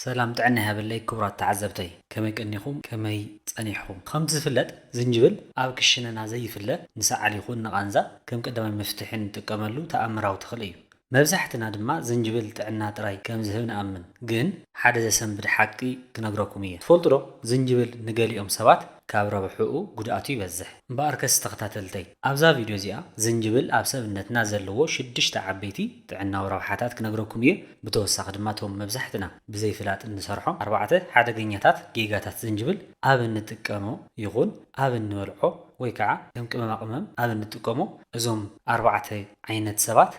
سلام تعني هابلي كبرات تعذبتي كمي كأنيكم كمي تصنيحكم خمس فلت زنجبل أو كشنا زي فلة نسأل عليكم نغانزا كم قدام المفتاحين تكملوا تأمروا تخليوا مبزحتنا دما زنجبل تعنا تراي كم زهبنا أمن جن حدا سنبر حقي كنقرأكم إياه تفضلوا زنجبل نقالي سبات كابرا بحقو قدعاتي بزح باركس تختاتلتي أبزا فيديو زيا زنجبل أبسب النت نازل لو شدش تعبيتي تعنا وروحاتات كنقرأكم إياه بتوسع خدماتهم مبزحتنا بزي فلات النصرحهم أربعة حدا جنياتات جيجاتات زنجبل أبن نتكامو يغون أبن نولعو ويكعا كم قمم أبن نتكامو أزوم أربعة عينت سبات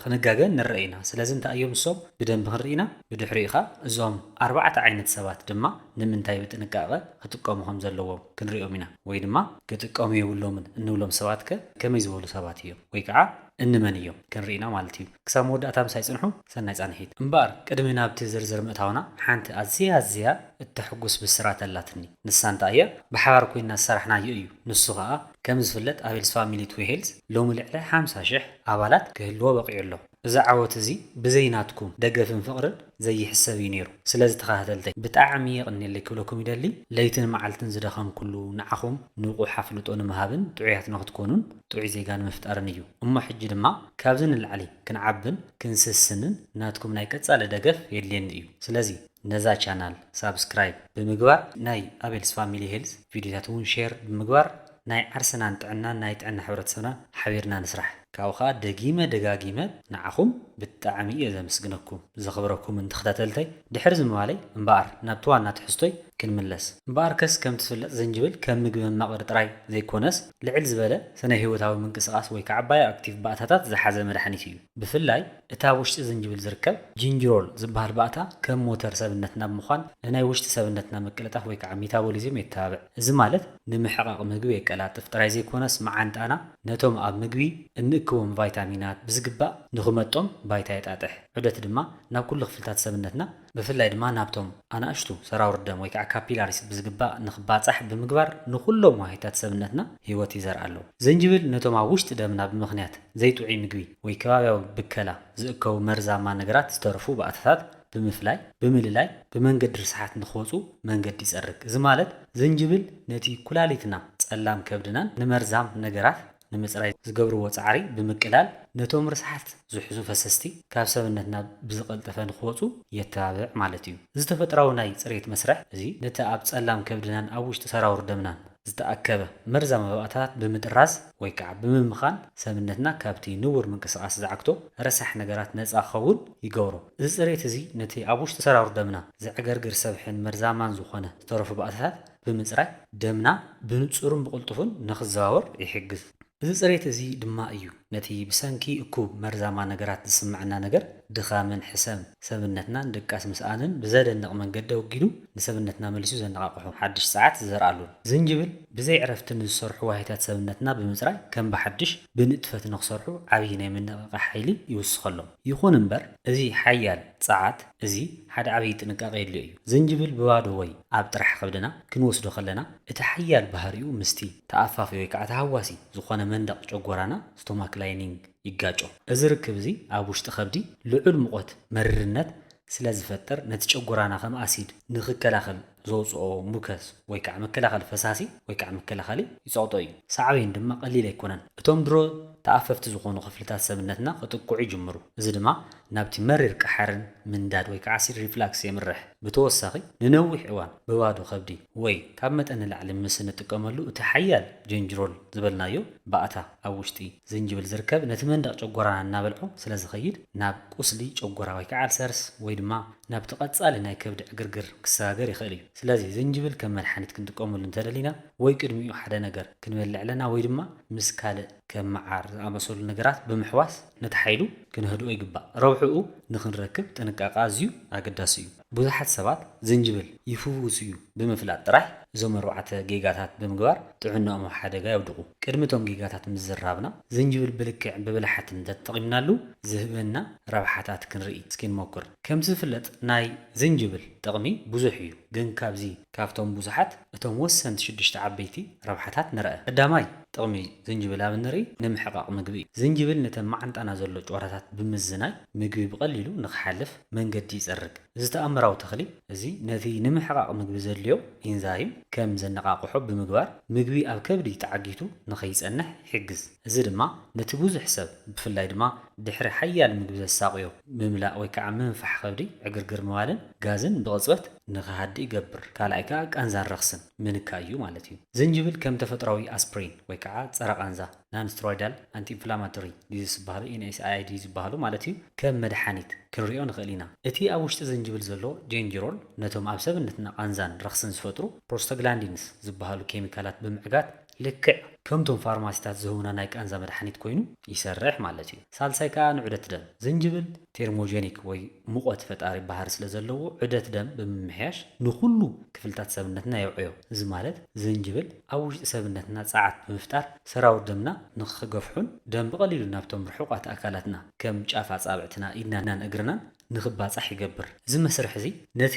خنقاقن نرئينا سلازم تأيوم الصوب بدن بخرينا بدحريقا أزوم أربعة عينت سبات دما نمنتاي بتنقاقا خطقامو زلوو كنرئيو منا ويدما كتقامو يولومن انولوم سباتك كم يزولو سباتيو ويكعا انمنيو كنرئينا مالتيو كسام وداتا سايصنحو سناي صانحيت امبار قدمنا بتزرزر متاونا حانت ازيا التحقس بالسرات اللاتني نسانتايا بحوار كوينا سرحنا ييو نسوها كم زفلت ابيلس فاميلي تويهلز لو ملعله 50 شح ابالات كهلو بقيلو اذا عوت زي بزيناتكم دقفن فقر زي حسابي نيرو سلاز تخاهدلتي بتعمي قني اللي كلكم يدلي ليتن معلتن زدخم كله نعخم نوقو حفلطون مهابن طعيات نختكونن طعي زيغان مفتارنيو اما حج دما كابزن العلي كنعبن كنسسنن ناتكم ناي قصاله دقف يلين ديو سلازي نزا چانال سبسكرايب بمغبار ناي ابيلس فاميلي هيلز فيديوهاتون شير بمغبار ناي عرسنان طعنا ناي طعنا حبرتسنا حبيرنا نسرح كاوخا دقيمة نعخم بالتعمية إذا مسجنكم زخبركم من تختاتلتي دحرز موالي مبار نبتوان ناتحستوي كنملس مبار كس كم تفلت زنجبل كم مقبن مقر تراي زي كونس لعل زبالة سنة هيوتاوي من قصاص ويكعبايا اكتيف باتاتات زحازة مدحنيتيو بفلاي اتاوشت زنجبل زركب جينجرول زبهر باتا كم موتر سبنتنا بمخان لناي وشت سبنتنا مقلطه ويكع ميتابوليزم يتابع እዚ ማለት ንምሕቃቅ ምግቢ የቀላጥፍ ጥራይ ዘይኮነስ መዓንት ኣና ነቶም ኣብ ምግቢ እንእክቦም ቫይታሚናት ብዝግባእ ንኽመጦም ባይታ የጣጥሕ ዑደት ድማ ናብ ኩሉ ክፍልታት ሰብነትና ብፍላይ ድማ ናብቶም ኣናእሽቱ ሰራውር ደም ወይ ከዓ ካፒላሪስ ብዝግባእ ንኽባፃሕ ብምግባር ንኩሎም ዋሂታት ሰብነትና ህይወት ይዘርኣሎ ዘንጅብል ነቶም ኣብ ውሽጢ ደምና ብምኽንያት ዘይጥዑይ ምግቢ ወይ ከባቢያዊ ብከላ ዝእከቡ መርዛማ ነገራት ዝተረፉ ባእታታት بمفلاي بمللاي بمنجد رسحات نخوصو منجد يسرق إذا مالت زنجبل نتي كلاليتنا تسلام كبدنا نمرزام نجرات نمسراي زجبرو وتعري بمكلال نتوم رسحات زحزو فسستي كابسبنتنا بزقل تفن خوصو يتابع مالتيو إذا تفتراو ناي صريت مسرح زي نتأب تسلام كبدنا أوش تسراور دمنا زتأكبه مرزا مبقاتات بمدراز ويكع بممخان سمنتنا كابتي نور من قصاص زعكتو رسح نجرات ناس اخون يقورو زريت زي نتي ابوش تسراور دمنا زعقرقر سبحين مرزا مان زخونه طرف بقاتات بمصراي دمنا بنصورم بقلطفن نخزاور يحجز زريت زي دما ايو نتي بسانكي اكوب مرزا ما نجرات تسمعنا نجر دخامن حسام سبنتنا ندقاس مسانن بزادنق منقد وقيدو نسبنتنا ملسو زنقاقحو حدش ساعات زرالو زنجبل بزي عرفتن الصرحو واحيتات سبنتنا بمصراي كم بحدش بنطفت نخسرحو عبينا من نقاق حيلي يوسخلو يخون انبر ازي حيال ساعات ازي حد عبي تنقاق يلو ايو زنجبل بوادو وي اب طرح خبدنا كنوسدو خلنا اتحيال بهاريو مستي تافافي ويكع تهواسي زخونه مندق ጨጓራና ስቶማክ ላይኒንግ ይጋጨው እዝርክብ ዚ ኣብ ውሽጢ ከብዲ ልዑል ሙቀት መርርነት ስለዝፈጠር ነቲ ጨጓራና ከም አሲድ ንኽከላኸል ዘውፅኦ ሙከስ ወይ ከዓ መከላኸል ፈሳሲ ወይ ከዓ መከላኸሊ ይፀውጦ እዩ ሳዕቤን ድማ ቀሊል ኣይኮነን እቶም ድሮ ተኣፈፍቲ ዝኾኑ ክፍልታት ሰብነትና ክጥቁዑ ይጅምሩ እዚ ድማ ናብቲ መሪር ቀሓርን ምንዳድ ወይ ከዓ አሲድ ሪፍላክስ የምርሕ ብተወሳኺ ንነዊሕ እዋን በባዶ ከብዲ ወይ ካብ መጠን ንላዕሊ ምስ ንጥቀመሉ እቲ ሓያል ጀንጅሮል ዝበልናዮ ባእታ ኣብ ውሽጢ ዝንጅብል ዝርከብ ነቲ መንደቕ ጨጓራና እናበልዖ ስለዝኸይድ ናብ ቁስሊ ጨጓራ ወይ ከዓ አልሰርስ ወይ ድማ ናብ ተቐጻሊ ናይ ከብዲ ዕግርግር ክሰጋገር ይኽእል እዩ ስለዚ ዝንጅብል ከም መድሓኒት ክንጥቀመሉ እንተደሊና ወይ ቅድሚኡ ሓደ ነገር ክንበልዕ ኣለና ወይ ድማ ምስ ካልእ ከም መዓር ዝኣመሰሉ ነገራት ብምሕዋስ ነቲ ሓይሉ ክንህድኦ ይግባእ ረብሕኡ ንኽንረክብ ጥንቃቐ ኣዝዩ ኣገዳሲ እዩ ብዙሓት ሰባት ዝንጅብል ይፍውስ እዩ ብምፍላጥ ጥራሕ እዞም ኣርባዕተ ጌጋታት ብምግባር ጥዕንኦም ኣብ ሓደጋ የውድቑ ቅድሚቶም ጌጋታት ምዝራብና ዝንጅብል ብልክዕ ብብልሓት እንተጠቒምናሉ ዝህበና ረብሓታት ክንርኢ እስኪ ንሞክር ከም ዝፍለጥ ናይ ዝንጅብል ጥቕሚ ብዙሕ እዩ ግን ካብዚ ካብቶም ብዙሓት እቶም ወሰንቲ 6 ዓበይቲ ረብሓታት ንርአ ቀዳማይ ጥቕሚ ዝንጅብል ኣብ ንርኢ ንምሕቃቕ ምግቢ እዩ። ዝንጅብል ነተን ማዓንጣና ዘሎ ጨወራታት ብምዝናይ ምግቢ ብቐሊሉ ንክሓልፍ መንገዲ ይፀርግ። እዚ ተኣምራዊ ተኽሊ እዚ ነቲ ንምሕቃቕ ምግቢ ዘድልዮ ኢንዛይም ከም ዘነቃቅሖ ብምግባር ምግቢ ኣብ ከብዲ ተዓጊቱ ንኸይፀንሕ ይሕግዝ። እዚ ድማ ነቲ ብዙሕ ሰብ ብፍላይ ድማ ድሕሪ ሓያል ምግቢ ዘሳቅዮ ምምላእ ወይ ከዓ ምንፋሕ ከብዲ ዕግርግር ምባልን ጋዝን ብቕፅበት ንኽሃዲ ይገብር። ካልኣይ ከዓ ቃንዛን ረኽስን ምንካእ እዩ ማለት እዩ። ዝንጅብል ከም ተፈጥሯዊ ኣስፕሪን ወይ ከዓ ፀረ ቃንዛ ናንስትሮይዳል ኣንቲ ኢንፍላማቶሪ ዲዚዝ ዝበሃሉ NSAID ዝበሃሉ ማለት እዩ ከም መድሓኒት ክንሪኦ ንኽእል ኢና። እቲ ኣብ ውሽጢ ዝንጅብል ዘሎ ጀንጅሮል ነቶም ኣብ ሰብነትና ቃንዛን ረኽስን ዝፈጥሩ ፕሮስቶግላንዲንስ ዝበሃሉ ኬሚካላት ብምዕጋት ልክዕ ከምቶም ፋርማሲታት ዝህቡና ናይ ቃንዛ መድሓኒት ኮይኑ ይሰርሕ ማለት እዩ። ሳልሳይ ከዓ ንዑደት ደም ዝንጅብል ቴርሞጀኒክ ወይ ሙቐት ፈጣሪ ባህሪ ስለ ዘለዎ ዑደት ደም ብምምሕያሽ ንኩሉ ክፍልታት ሰብነትና የውዕዮ። እዚ ማለት ዝንጅብል ኣብ ውሽጢ ሰብነትና ፃዓት ብምፍጣር ሰራዊት ደምና ንክገፍሑን ደም ብቐሊሉ ናብቶም ርሑቃት ኣካላትና ከም ጫፍ ኣፃብዕትና ኢድናን እግርናን ንኽባፃሕ ይገብር። እዚ መስርሕ እዚ ነቲ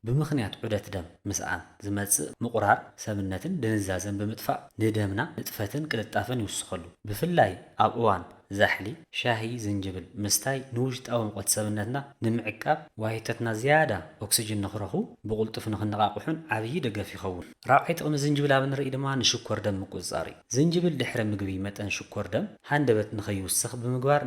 ብምኽንያት ዑደት ደም ምስኣን ዝመፅእ ምቁራር ሰብነትን ድንዛዘን ብምጥፋእ ንደምና ንጥፈትን ቅልጣፈን ይውስኸሉ። ብፍላይ ኣብ እዋን ዛሕሊ ሻሂ ዝንጅብል ምስታይ ንውሽጣዊ ሙቐት ሰብነትና ንምዕቃብ ዋሂተትና ዝያዳ ኦክሲጅን ንኽረኽቡ ብቁልጡፍ ንኽነቃቅሑን ዓብዪ ደገፍ ይኸውን። ራብዓይ ጥቕሚ ዝንጅብል ኣብ ንርኢ ድማ ንሽኮር ደም ምቁፅፃር እዩ። ዝንጅብል ድሕሪ ምግቢ መጠን ሽኮር ደም ሃንደበት ንኸይውስኽ ብምግባር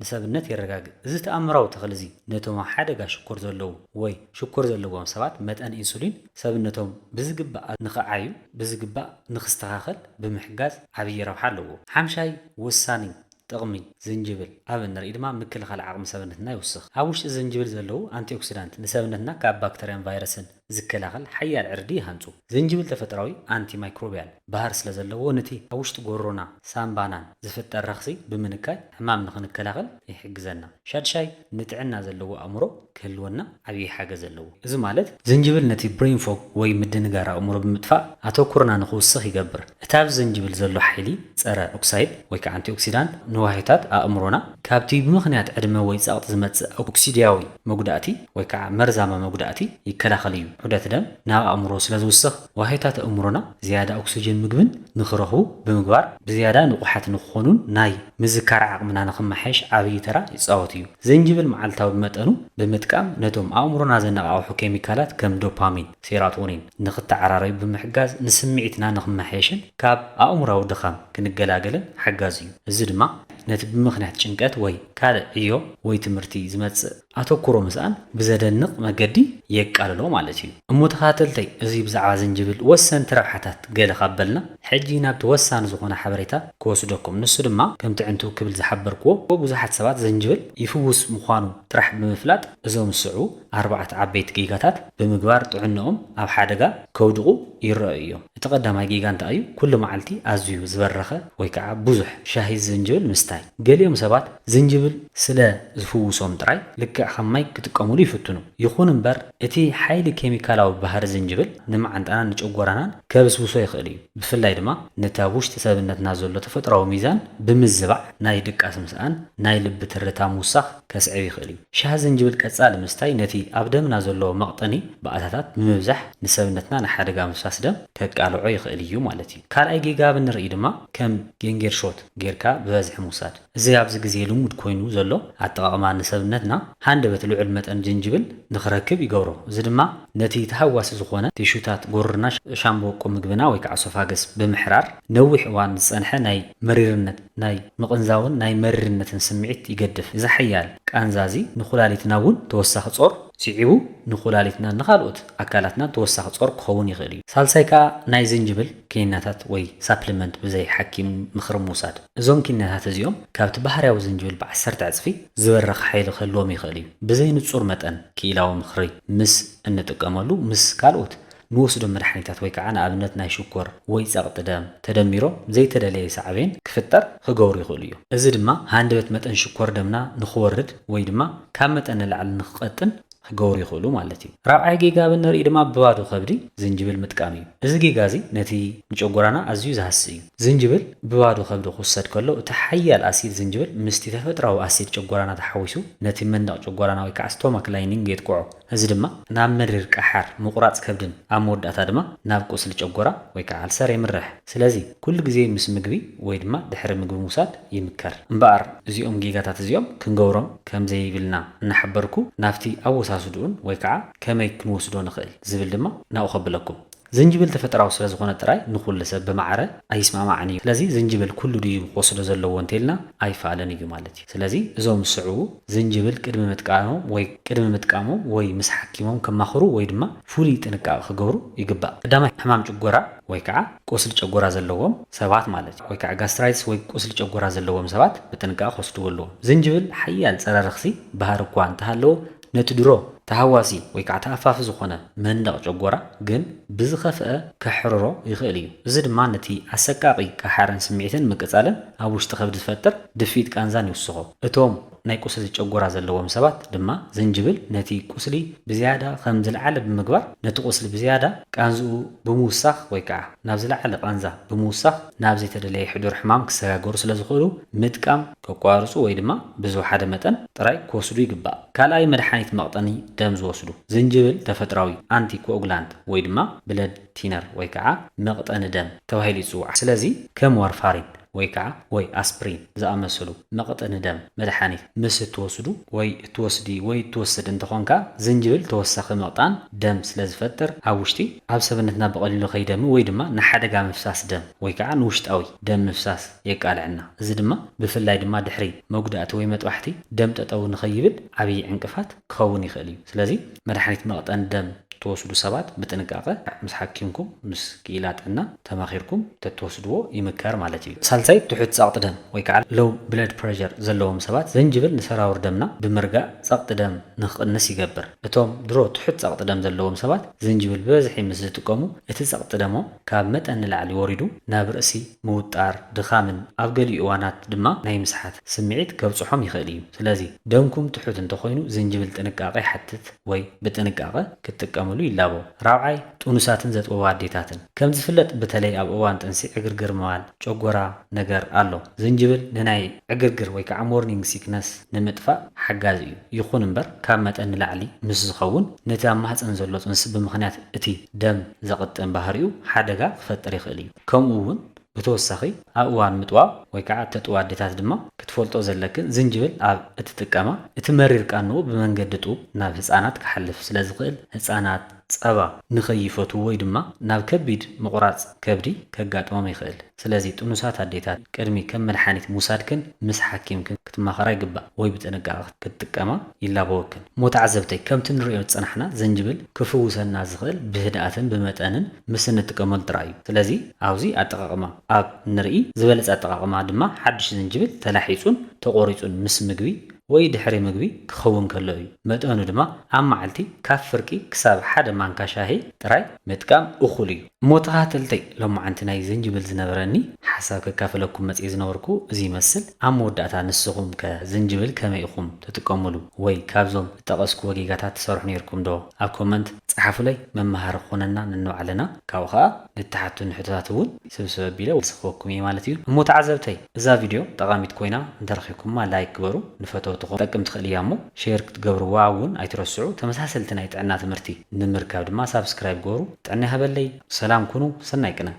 ንሰብነት የረጋግእ። እዚ ተኣምራዊ ተኽሊ እዚ ነቶም ኣብ ሓደጋ ሽኮር ዘለዉ ወይ ሽኮር ዘለዎም ሰባት መጠን ኢንሱሊን ሰብነቶም ብዝግባእ ንኽዓዩ ብዝግባእ ንኽስተኻኸል ብምሕጋዝ ዓብዪ ረብሓ ኣለዎ። ሓምሻይ ወሳኒ ጥቕሚ ዝንጅብል ኣብ ንርኢ ድማ ምክልኻል ዓቕሚ ሰብነትና ይውስኽ። ኣብ ውሽጢ ዝንጅብል ዘለዉ አንቲኦክሲዳንት ንሰብነትና ካብ ባክተርያን ቫይረስን ዝከላኸል ሓያል ዕርዲ ይሃንፁ። ዝንጅብል ተፈጥሯዊ ኣንቲ ማይክሮቢያል ባህር ስለ ዘለዎ ነቲ ኣብ ውሽጢ ጎሮና ሳምባናን ዝፍጠር ረኽሲ ብምንካይ ሕማም ንኽንከላኸል ይሕግዘና። ሻድሻይ ንጥዕና ዘለዎ ኣእምሮ ክህልወና ዓብዪ ሓገዝ ኣለዎ። እዚ ማለት ዝንጅብል ነቲ ብሬን ፎግ ወይ ምድንጋር ኣእምሮ ብምጥፋእ ኣተኩርና ንኽውስኽ ይገብር። እቲ ኣብ ዝንጅብል ዘሎ ሓይሊ ፀረ ኦክሳይድ ወይ ከዓ አንቲኦክሲዳንት ንዋሂታት ኣእምሮና ካብቲ ብምኽንያት ዕድመ ወይ ፀቕጢ ዝመፅእ ኦክሲድያዊ መጉዳእቲ ወይ ከዓ መርዛማ መጉዳእቲ ይከላኸል እዩ። ዑደት ደም ናብ ኣእምሮ ስለ ዝውስኽ ዋሂታት ኣእምሮና ዝያዳ ኦክሲጅን ምግብን ንኽረኽቡ ብምግባር ብዝያዳ ንቑሓት ንክኾኑን ናይ ምዝካር ዓቕምና ንኽመሓየሽ ዓብዪ ተራ ይፃወት እዩ። ዝንጅብል መዓልታዊ ብመጠኑ ብምጥቃም ነቶም ኣእምሮና ዘነቃቅሑ ኬሚካላት ከም ዶፓሚን፣ ሴራቶኒን ንኽተዓራረዩ ብምሕጋዝ ንስምዒትና ንኽመሓየሽን ካብ ኣእምራዊ ድኻም ክንገላገልን ሓጋዝ እዩ። እዚ ድማ ነቲ ብምኽንያት ጭንቀት ወይ ካልእ ዕዮ ወይ ትምህርቲ ዝመፅእ ኣተኩሮ ምስኣን ብዘደንቕ መገዲ የቃልሎ ማለት እዩ። እሞ ተኸታተልተይ እዚ ብዛዕባ ዝንጅብል ወሰንቲ ረብሓታት ገለ ካበልና ሕጂ ናብቲ ወሳኒ ዝኾነ ሓበሬታ ክወስደኩም። ንሱ ድማ ከምቲ ዕንቱ ክብል ዝሓበርክዎ ብዙሓት ሰባት ዝንጅብል ይፍውስ ምዃኑ ጥራሕ ብምፍላጥ እዞም ዝስዕቡ 4 ዓበይቲ ጌጋታት ብምግባር ጥዕንኦም ኣብ ሓደጋ ከውድቑ ይረአዩ እዮም። እቲ ቀዳማይ ጌጋ እንታይ እዩ? ኩሉ መዓልቲ ኣዝዩ ዝበረኸ ወይ ከዓ ብዙሕ ሻሂ ዝንጅብል ምስታይ። ገሊኦም ሰባት ዝንጅብል ስለ ዝፍውሶም ጥራይ ልክዕ ከማይ ክጥቀሙሉ ይፍትኑ። ይኹን እምበር እቲ ሓይሊ ኬሚካላዊ ባህሪ ዝንጅብል ንማዓንጣናን ንጨጎራናን ከብስብሶ ይኽእል እዩ። ብፍላይ ድማ ነቲ ኣብ ውሽጢ ሰብነትና ዘሎ ተፈጥሯዊ ሚዛን ብምዝባዕ ናይ ድቃስ ምስኣን ናይ ልቢ ትርታ ምውሳኽ ከስዕብ ይኽእል እዩ። ሻሂ ዝንጅብል ቀፃሊ ምስታይ ነቲ ኣብ ደምና ዘለዎ መቕጠኒ ባእታታት ብምብዛሕ ንሰብነትና ንሓደጋ ምፍሳስ ደም ከቃልዖ ይኽእል እዩ ማለት እዩ። ካልኣይ ጌጋ ብንርኢ ድማ ከም ጌንጌር ሾት ጌርካ ብበዝሒ ምውሳድ። እዚ ኣብዚ ግዜ ልሙድ ኮይኑ ዘሎ ኣጠቓቕማ ንሰብነትና ሃንደበት ልዑል መጠን ዝንጅብል ንኽረክብ ይገብሮ። እዚ ድማ ነቲ ተሃዋሲ ዝኾነ ቲሹታት ጎርና ሻምቦቆ ምግብና ወይ ከዓ ሶፋገስ ብምሕራር ነዊሕ እዋን ዝፀንሐ ናይ መሪርነት ናይ ምቕንዛውን ናይ መሪርነትን ስምዒት ይገድፍ። እዚ ሓያል ቃንዛ እዚ ንኩላሊትና እውን ተወሳኺ ጾር ሲዒቡ ንኩላሊትና ንኻልኦት ኣካላትና ተወሳኺ ጾር ክኸውን ይኽእል እዩ። ሳልሳይ ከዓ ናይ ዝንጅብል ኪኒናታት ወይ ሳፕሊመንት ብዘይ ሓኪም ምኽሪ ምውሳድ። እዞም ኪኒናታት እዚኦም ካብቲ ባህርያዊ ዝንጅብል ብ10 ዕፅፊ ዝበረኸ ሓይሊ ክህልዎም ይኽእል እዩ። ብዘይ ንጹር መጠን ክኢላዊ ምኽሪ ምስ እንጥቀመሉ ምስ ካልኦት ንወስዶም መድሓኒታት ወይ ከዓ ንኣብነት ናይ ሽኮር ወይ ጸቕጢ ደም ተደሚሮም ዘይተደለየ ሳዕቤን ክፍጠር ክገብሩ ይኽእሉ እዮም። እዚ ድማ ሃንደበት መጠን ሽኮር ደምና ንኽወርድ ወይ ድማ ካብ መጠን ንላዕሊ ንኽቐጥን ክገብሩ ይኽእሉ ማለት እዩ። ራብዓይ ጌጋ ብንርኢ ድማ ብባዶ ከብዲ ዝንጅብል ምጥቃም እዩ። እዚ ጌጋ እዚ ነቲ ንጨጎራና ኣዝዩ ዝሃስእ እዩ። ዝንጅብል ብባዶ ከብዲ ክውሰድ ከሎ እቲ ሓያል ኣሲድ ዝንጅብል ምስቲ ተፈጥራዊ ኣሲድ ጨጎራና ተሓዊሱ ነቲ መንደቕ ጨጎራና ወይ ከዓ ስቶማክ ላይኒንግ የጥቅዖ። እዚ ድማ ናብ መሪር ቃሓር ምቁራፅ ከብድን ኣብ መወዳእታ ድማ ናብ ቁስሊ ጨጎራ ወይ ከዓ ኣልሰር የምርሕ። ስለዚ ኩሉ ግዜ ምስ ምግቢ ወይ ድማ ድሕሪ ምግቢ ምውሳድ ይምከር እምበኣር እዚኦም ጌጋታት እዚኦም ክንገብሮም ከም ዘይብልና እናሓበርኩ ናፍቲ ኣወሳስዱን ወይ ከዓ ከመይ ክንወስዶ ንኽእል ዝብል ድማ ናብኡ ከብለኩም። ዝንጅብል ተፈጥራዊ ስለ ዝኾነ ጥራይ ንኩሉ ሰብ ብማዕረ ኣይስማማዕን እዩ። ስለዚ ዝንጅብል ኩሉ ድዩ ክወስዶ ዘለዎ እንተኢልና ኣይፈኣለን እዩ ማለት እዩ። ስለዚ እዞም ዝስዕቡ ዝንጅብል ቅድሚ ምጥቃሞም ወይ ምስ ሓኪሞም ከማኽሩ ወይ ድማ ፍሉይ ጥንቃቐ ክገብሩ ይግባእ። ቀዳማይ ሕማም ጨጎራ ወይ ከዓ ቁስሊ ጨጎራ ዘለዎም ሰባት ማለት እዩ ወይ ከዓ ጋስትራይትስ ወይ ቁስሊ ጨጎራ ዘለዎም ሰባት ብጥንቃቐ ክወስድዎ ኣለዎም። ዝንጅብል ሓያል ፀረ ርክሲ ባህሪ እኳ እንተሃለዎ ነቲ ድሮ ተሃዋሲ ወይ ከዓ ተኣፋፊ ዝኾነ መንደቕ ጨጎራ ግን ብዝኸፍአ ከሕርሮ ይኽእል እዩ። እዚ ድማ ነቲ ኣሰቃቂ ቃሓርን ስምዒትን ምቅፃልን ኣብ ውሽጢ ከብዲ ዝፈጥር ድፊት ቃንዛን ይውስኾ። እቶም ናይ ቁስሊ ጨጎራ ዘለዎም ሰባት ድማ ዝንጅብል ነቲ ቁስሊ ብዝያዳ ከም ዝለዓለ ብምግባር ነቲ ቁስሊ ብዝያዳ ቃንዝኡ ብምውሳኽ ወይ ከዓ ናብ ዝለዓለ ቃንዛ ብምውሳኽ ናብ ዘይተደለየ ሕዱር ሕማም ክሰጋገሩ ስለ ዝኽእሉ ምጥቃም ከቋርፁ ወይ ድማ ብዝወሓደ መጠን ጥራይ ክወስዱ ይግባእ። ካልኣይ መድሓኒት መቕጠኒ ደም ዝወስዱ ዝንጅብል ተፈጥራዊ አንቲኮአጉላንት ወይ ድማ ብለድ ቲነር ወይ ከዓ መቕጠኒ ደም ተባሂሉ ይፅዋዕ። ስለዚ ከም ዋርፋሪን ወይ ከዓ ወይ አስፕሪን ዝኣመሰሉ መቕጠኒ ደም መድሓኒት ምስ እትወስዱ ወይ እትወስዲ ወይ እትወስድ እንትኾንካ ዝንጅብል ተወሳኺ መቕጣን ደም ስለ ዝፈጥር ኣብ ውሽጢ ኣብ ሰብነትና ብቐሊሉ ከይደሚ ወይ ድማ ንሓደጋ ምፍሳስ ደም ወይ ከዓ ንውሽጣዊ ደም ምፍሳስ የቃልዕና። እዚ ድማ ብፍላይ ድማ ድሕሪ መጉዳእቲ ወይ መጥባሕቲ ደም ጠጠው ንኸይብል ዓብይ ዕንቅፋት ክኸውን ይኽእል እዩ። ስለዚ መድሓኒት መቕጠኒ ደም ተወስዱ ሰባት ብጥንቃቐ ምስ ሓኪምኩም ምስ ክኢላ ጥዕና ተማኺርኩም ተትወስድዎ ይምከር ማለት እዩ። ሳልሳይ ትሑት ጸቕጢ ደም ወይ ከዓ ሎው ብለድ ፕሬሸር ዘለዎም ሰባት ዝንጅብል ንሰራውር ደምና ብምርጋእ ጸቕጢ ደም ንኽቅንስ ይገብር። እቶም ድሮ ትሑት ጸቕጢ ደም ዘለዎም ሰባት ዝንጅብል ብበዝሒ ምስ ዝጥቀሙ እቲ ጸቕጢ ደሞም ካብ መጠን ንላዕሊ ወሪዱ ናብ ርእሲ ምውጣር ድኻምን ኣብ ገሊኡ እዋናት ድማ ናይ ምስሓት ስምዒት ከብፅሖም ይኽእል እዩ። ስለዚ ደምኩም ትሑት እንተኮይኑ ዝንጅብል ጥንቃቐ ይሓትት ወይ ብጥንቃቐ ክትጥቀሙ ይላቦ። ራብዓይ ጥኑሳትን ዘጥበቡ ኣዴታትን ከም ዝፍለጥ በተለይ ኣብ እዋን ጥንሲ ዕግርግር ምባል ጨጎራ ነገር ኣሎ። ዝንጅብል ንናይ ዕግርግር ወይ ከዓ ሞርኒንግ ሲክነስ ንምጥፋእ ሓጋዚ እዩ። ይኹን እምበር ካብ መጠን ንላዕሊ ምስ ዝኸውን ነቲ ኣብ ማህፀን ዘሎ ጥንሲ ብምኽንያት እቲ ደም ዘቕጥን ባህሪኡ ሓደጋ ክፈጥር ይኽእል እዩ። ከምኡ እውን ብተወሳኺ ኣብ እዋን ምጥዋብ ወይ ከዓ እተጥዋ ኣዴታት ድማ ክትፈልጦ ዘለክን ዝንጅብል ኣብ እትጥቀማ እቲ መሪር ቃንኡ ብመንገዲ ጡብ ናብ ህፃናት ክሓልፍ ስለ ዝኽእል ህፃናት ጸባ ንኸይፈትው ወይ ድማ ናብ ከቢድ ምቁራፅ ከብዲ ከጋጥሞም ይኽእል። ስለዚ ጥኑሳት ኣዴታት ቅድሚ ከም መድሓኒት ምውሳድክን ምስ ሓኪምክን ክትማኸራ ይግባእ ወይ ብጥንቃቐ ክትጥቀማ ይላበወክን። ሞተዓዘብተይ ከምቲ ንሪኦ ዝፀናሕና ዝንጅብል ክፍውሰና ዝኽእል ብህድኣትን ብመጠንን ምስ እንጥቀመሉ ጥራይ እዩ። ስለዚ ኣብዚ ኣጠቃቕማ ኣብ ንርኢ ዝበለፀ ኣጠቃቕማ ድማ ሓድሽ ዝንጅብል ተላሒፁን ተቆሪፁን ምስ ምግቢ ወይ ድሕሪ ምግቢ ክኸውን ከሎ እዩ። መጠኑ ድማ ኣብ መዓልቲ ካብ ፍርቂ ክሳብ ሓደ ማንካ ሻሂ ጥራይ ምጥቃም እኹል እዩ። ሞተኻተልተይ ሎማዓንቲ ናይ ዝንጅብል ዝነበረኒ ሓሳብ ከካፈለኩም መፅእ ዝነበርኩ እዚ ይመስል። ኣብ መወዳእታ ንስኹም ከዝንጅብል ከመይ ኢኹም ትጥቀሙሉ ወይ ካብዞም ዝጠቐስኩ ወጌጋታት ትሰርሑ ነርኩም ዶ? ኣብ ኮመንት ጸሓፉለይ መማሃሪ ክኾነና ንንባዕልና ካብኡ ከዓ ንተሓቱ ንሕቶታት እውን ስብስብ ኣቢለ ዝስኽበኩም እየ ማለት እዩ። እሞተዓዘብተይ እዛ ቪድዮ ጠቃሚት ኮይና እንተረኺብኩማ ላይክ ግበሩ። ንፈተውትኹም ጠቅም ትኽእል እያ እሞ ሼር ክትገብርዋ እውን ኣይትረስዑ። ተመሳሰልቲ ናይ ጥዕና ትምህርቲ ንምርካብ ድማ ሳብስክራይብ ግበሩ። ጥዕና ይሃበለይ። ሰላም ኩኑ። ሰናይ ቅነ